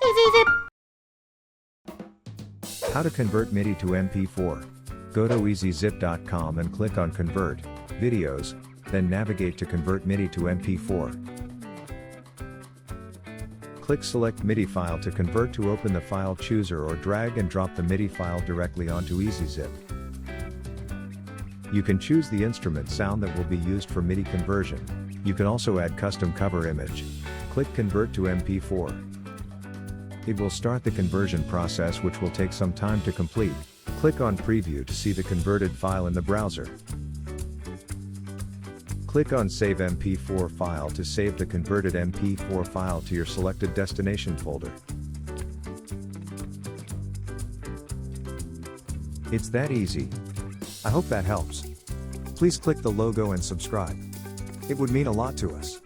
ezyZip. How to convert MIDI to MP4. Go to ezyZip.com and click on Convert Videos, then navigate to Convert MIDI to MP4. Click Select MIDI file to convert. To open the file chooser or drag and drop the MIDI file directly onto ezyZip. You can choose the instrument sound that will be used for MIDI conversion. You can also add custom cover image. Click Convert to MP4. It will start the conversion process, which will take some time to complete. Click on Preview to see the converted file in the browser. Click on Save MP4 file to save the converted MP4 file to your selected destination folder. It's that easy. I hope that helps. Please click the logo and subscribe. It would mean a lot to us.